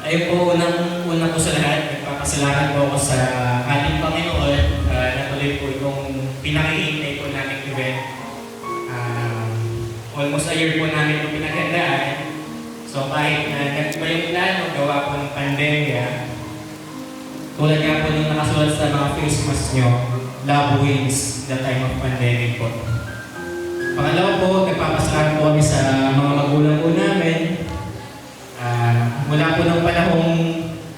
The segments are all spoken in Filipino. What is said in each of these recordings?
Ayun po, unang po sa lahat, nagpapasalamat po ako sa ating Panginoon na tuloy po itong pinakihintay po namin event. Almost a year po namin itong pinaghandaan. So kahit na nag-iba yung plano, gawa po ng pandemya, tulad nga po nung nakasulat sa mga face mask nyo, love wins the time of pandemic po. Pangalawa po, nagpapasalamat po kami sa mga magulang po namin. Mula po ng panahong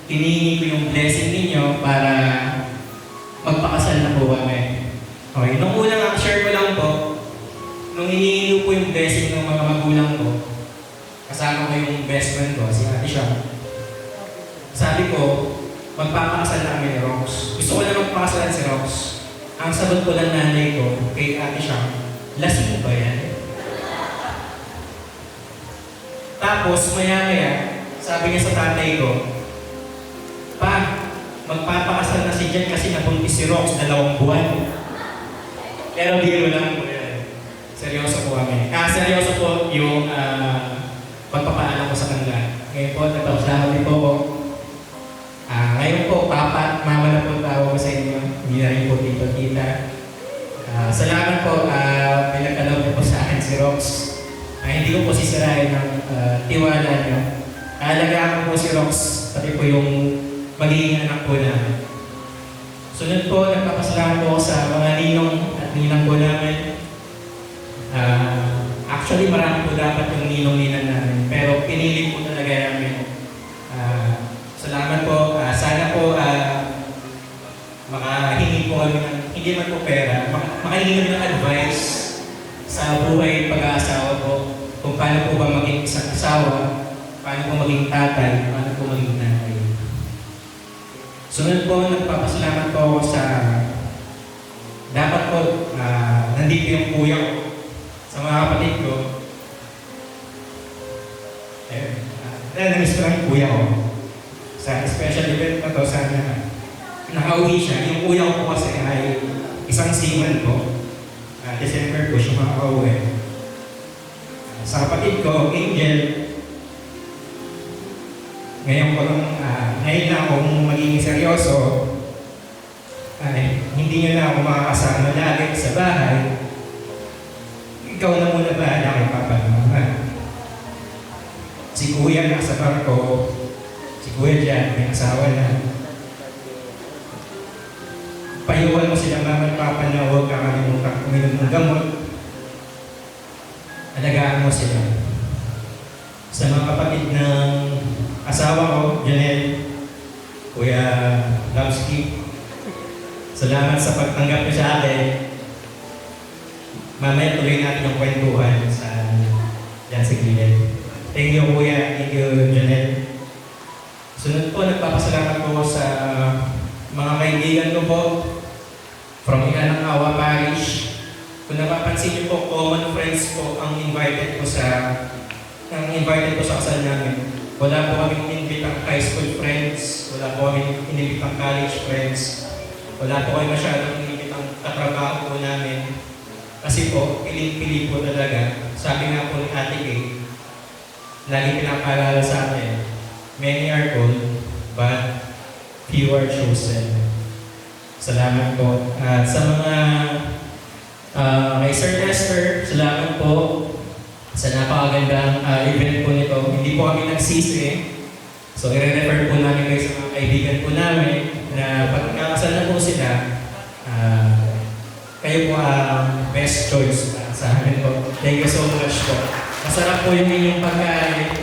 hinihingi ko yung blessing ninyo para magpakasal na po kami. Okay, nung unang share ko lang po, nung hinihingi po yung blessing ng mga magulang ko, kasama ko yung best friend ko, si Ate Siya. Sabi ko, magpapakasal na kami ni Rox. Gusto ko na magpakasalan si Rox. Ang sagot ko ng nanay ko kay Ate Siya, lasing ba yan? Tapos, maya-maya, sabi niya sa tatay ko, Pa, magpapakasal na si Jen kasi nabuntis si Rox 2 buwan. Pero biro lang po yan. Seryoso po kami. Seryoso po yung pagpapaalam ko sa kanila. Ngayon po, nagpapasalamat din po ko. Ngayon po, papa at mama na po tawag ko sa inyo. Hindi na rin po tito-tita. Salamat po, pinagkalaw po sa akin si Rox. Hindi ko po sisirain ng tiwala niyo. Alagaan ko po si Rox, pati po yung magiging anak po namin. Sunod po, nagpapasalamat po sa mga ninong at ninang po namin. Actually, marami po dapat yung ninong-ninang namin, pero pinili po talaga namin. Salamat po. Sana po makahingi po kami ng, hindi man po pera, makahingi kami ng advice sa buhay pag-aasawa po, kung paano po ba maging isang asawa, paano po maging tatay, paano po maging nanay. Sunod po, nagpapasalamat po ako sa dapat po, nandito yung kuya ko sa mga kapatid ko. Namiss ko lang yung kuya ko. Sa special event na to, sana nakauwi siya. Yung kuya ko po kasi ay isang seaman po. December po siya makauwi. Sa kapatid ko, Angel, ngayon na akong magiging seryoso, hindi nyo na ako makakasama lagi sa bahay. Ikaw na muna bahala kay Papa at Mama. Si Kuya nasa barko, si Kuya dyan, may asawa na. Payuhan mo sila Mama at Papa na huwag kakalimutan uminom ng gamot. Alagaan mo sila. Sa mga kapatid ng asawa ko, Janelle, Kuya Lamski, salamat sa pagtanggap niyo sa akin. Mamaya tuloy natin ang kwentuhan sa dyan sa gilid. Thank you, Kuya. Thank you, Janelle. Sunod po, nagpapasalamat po sa mga kaibigan ko po from Ikanang Awa Parish. Kung napapansin niyo po, common friends po ang invited ko sa kasal namin. Wala po kaming inimbitang high school friends, wala po kaming inimbitang college friends, wala po kami masyadong inimbitang katrabaho po namin. Kasi po, piling-pili po talaga. Sabi nga po ni Ate Kay, lagi pinapaalala sa akin, many are called, but few are chosen. Salamat po. At sa mga kay Sir Lester, salamat po sa napakagandang event po nito. Hindi po kami nagsisi. So, i-refer po namin kayo sa mga kaibigan po namin na pag nakasal na po sila, kayo po ang best choice sa amin po. Thank you so much po. Masarap po yung inyong pagkain.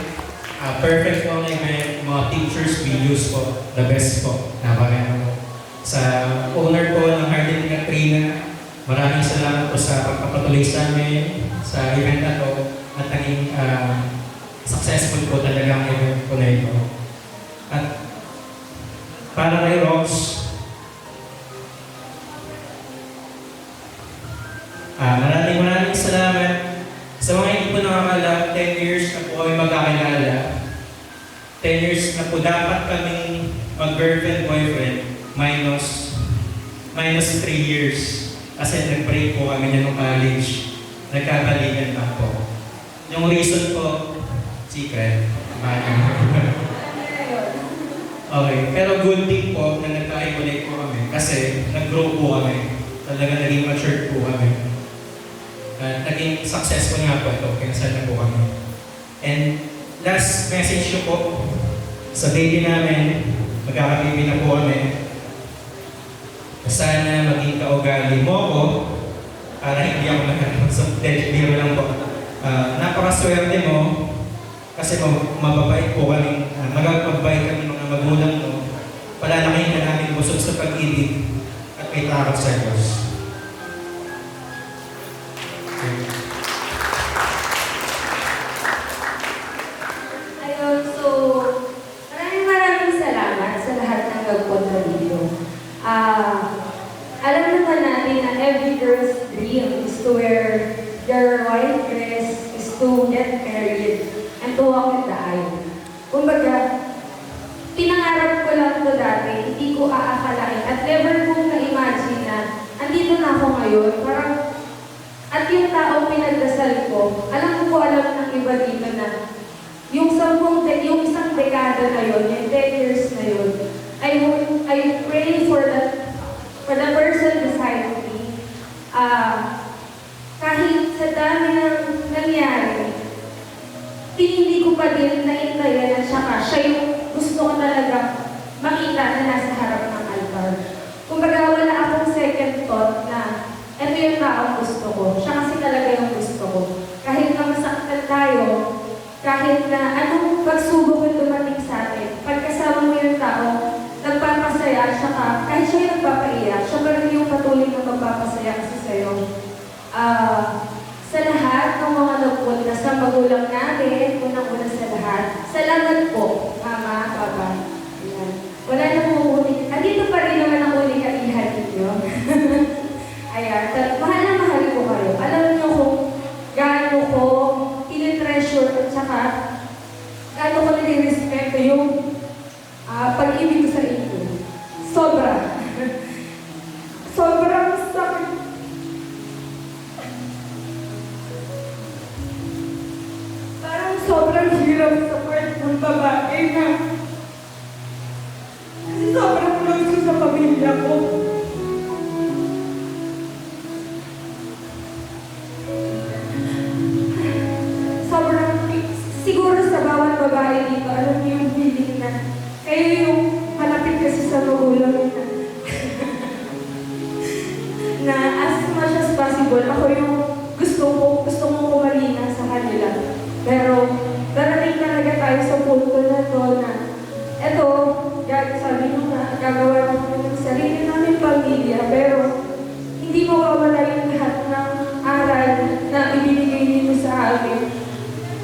Perfect po ang event. Mga teachers, videos po. The best po. Napakaganda po. Sa owner po ng Hardin Katrina, maraming salamat po sa pagpapatuloy sa amin sa event na to. At naging successful po talaga ang event po na ito. At para kay Rox, maraming salamat. Sa mga hindi po nakakala, 10 years na po kami magkakilala. 10 years na po dapat kaming mag-girlfriend, boyfriend, minus 3 years. Kasi nag-break po kami niya nung college. Nagkabalikan na po. Yung reason po, secret. Okay, pero good thing po na nagkahiwalay po kami kasi nag-grow po kami. Talaga naging matured po kami. At naging successful nga po ito, kinasal na po kami. And last message ko po, sa baby namin, magkakabibi na po kami. Sana maging kaugali mo ko para hindi ako nagkaroon sa biro lang po. Napakaswerte mo kasi mababait po kami, magagmabait kami mga magulang mo. Palalakihin na namin busog sa pag-ibig at may takot sa Diyos. Ayun, so maraming salamat sa lahat ng nagpunta dito. Alam naman natin na every girl's dream is to wear their white dress, is to get married, and to walk in the aisle. Kumbaga, pinangarap ko lang ito dati, hindi ko aakalain, at never kong na-imagine na andito na ako ngayon. Parang, at yung taong pinagdasal ko, alam ng iba dito na yung isang dekada na yun, yung 10 years na yun, I pray for the person beside me. Kahit sa dami ng nangyari, pinili ko pa din naintayan at siya yung gusto ko talaga makita na nasa harap ng altar. Kumbaga wala akong second thought na ito yung taong gusto ko. Siya kasi talaga yung gusto ko. Kahit na masaktan tayo, kahit na anong pagsubok yung dumating sa atin, pagkasama mo yung tao, nagpapasaya, kahit siya yung nagpapaiyak, siya pa rin yung patuloy na magpapasaya kasi sa'yo. Sa lahat ng mga nagpunta sa magulang natin, unang-una sa lahat, salamat po, Mama, Papa. Ayan. Wala nang uulit. Andito pa rin naman ang uling kaihan ninyo. Ayan. Mahal na mahal ko kayo. Alam niyo kung gaano ko tinitreasure at saka gaano ko nire-respeto yung pag-ibig ko sa inyo. Sobra. Sobrang sakit. Parang sobrang hirap sa part ng babae na kasi sobrang close ko sa pamilya ko. Sobrang, siguro sa bawat babae dito, alam niyo yung feeling na kayo yung malapit kasi sa magulang na as much as possible, ako yung gusto kong kumalina sa kanila. Pero, darating talaga tayo sa punto na to na, eto, sabi mo na, gagawa namin ng sarili namin pamilya, pero hindi mawawala yung lahat ng aral na ibinigay nito sa amin.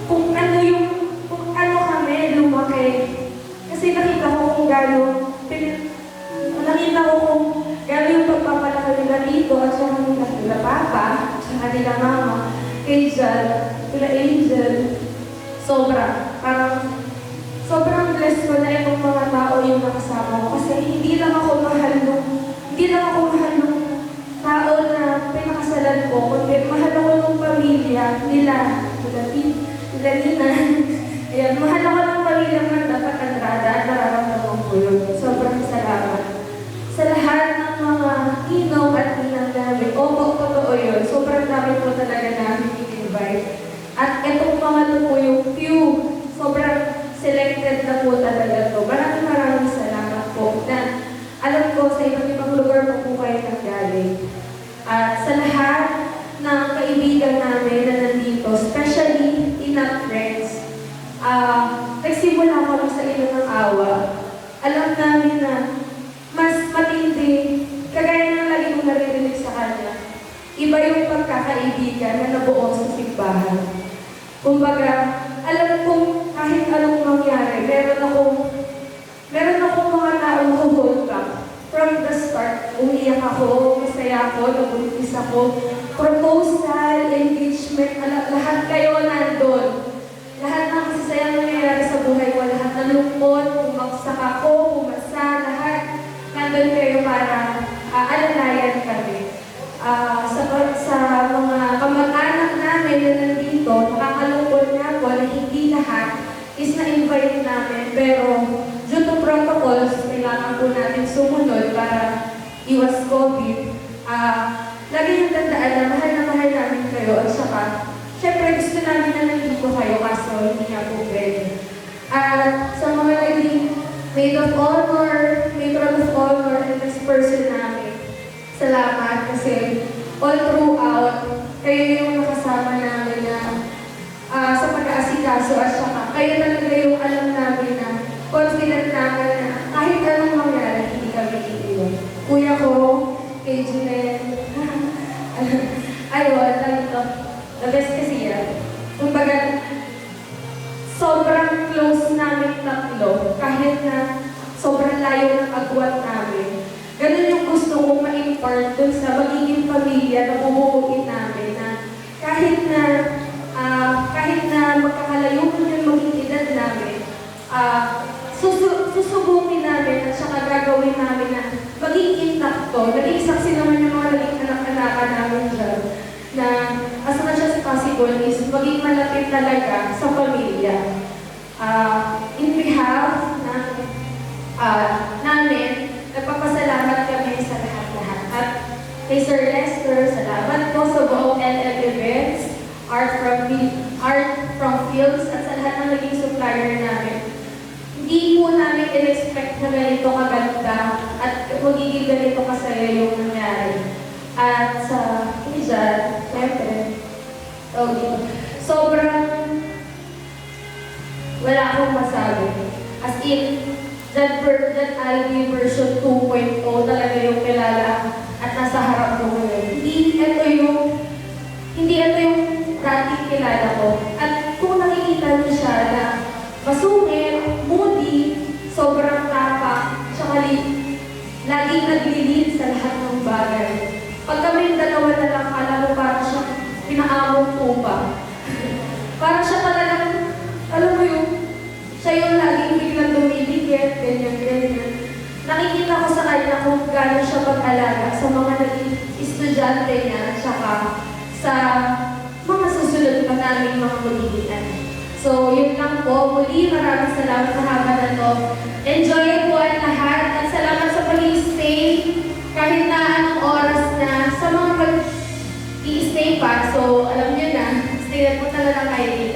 Kung ano kami lumaki. Kasi nakita ko kung gano'n yung pagpapalaki nila dito at saka nila Papa, at saka nila Mama, Angel, sobrang blessed ko na itong mga tao yung nakasama ko kasi hindi lang ako mahal nung tao na pinakasalan ko, kundi mahal ako ng pamilya nila Nina. Ayan, mahal ako ng pamilya ng dapat Andrada at nararamdaman ko yun. Sobrang salamat. Sa lahat ng mga ninong at ninang namin, opo, totoo yun. Sobrang dami po talaga namin in-invite. At itong mga to po yung few, sobrang selected na po talaga to. Maraming salamat po na alam ko sa iba't ibang lugar po kayo nanggaling. At sa lahat ng kaibigan namin na nandito, especially enough friends, nagsimula kami sa ilo ng awa. Alam namin na mas matindi, kagaya ng lagi kong naririnig sa kanya, iba yung pagkakaibigan na nabuo sa simbahan. Kumbaga, alam kong kahit anong mangyari, meron akong mga taong hold back. From the start, umiyak ako, masaya ako, nabuntis ako, proposal, engagement, lahat kayo nandun. Lahat ng masasayang nangyayari sa buhay ko, lahat ng lungkot, bumagsak ako, bumasa, lahat nandun kayo para alalayan kami. Sa mga kamag-anak namin na nandito, nakakalungkot na po na hindi lahat is na-invite namin, pero due to protocols, kailangan po natin sumunod para iwas COVID. Lagi yung tandaan na mahal namin kayo at saka, syempre gusto namin na nandito kayo kaso hindi nga po pwede. At sa mga naging maid of honor, matron of honor, and best person namin, salamat kasi all throughout, kayo yung nakasama namin na sa pag-aasikaso at saka kayo talaga yung alam namin na confident namin na kahit anong mangyari, hindi kami iiwan. Kuya ko, kay Junel, ayun, ito, the best kasi yan. Kumbaga, sobrang close namin tatlo, kahit na sobrang layo ng agwat namin. Ganun yung gusto kong ma-impart dun sa magiging pamilya na bumubuin namin na kahit na magkakalayo mo yung maging edad namin, susubukin namin at saka gagawin namin na maging intakto. Naging saksi naman yung mga naging anak-anakan namin dyan na as much as possible is maging malapit talaga sa pamilya. In behalf ng namin, nagpapasalamat kami sa lahat-lahat. At kay Sir Lester, salamat po sa buong LL Events, Art from Fields, at sa lahat ng naging supplier namin. Hindi po namin in-expect na ganito kaganda at magiging ganito kasaya yung nangyari. At sa Izan, siyempre, sobrang wala akong masabi. As in, that Aldi version 2.0 talaga yung kilala at nasa harap ko ngayon. Hindi ito yung dating kilala ko. At kung nakikita niyo siya na masungit, moody, sobrang tapak, tsaka laging naglilid sa lahat ng bagay. Pag kami dalawa na lang, alam mo parang siya pinaamong tupa. Parang siya talagang, alam mo yung, siya yung laging biglang dumidikit, ganyan. Nakikita ko sa kanya kung gano'n siya pag-alaga sa mga naging estudyante niya, tsaka sa mga susunod pa naming mga magiging. So, yun lang po. Muli, maraming salamat sa haba na to. Enjoy po ang lahat at salamat sa pag-i-stay kahit na anong oras na sa mga pag-i-stay pa. So, alam niyo na, stay na po talaga kayo.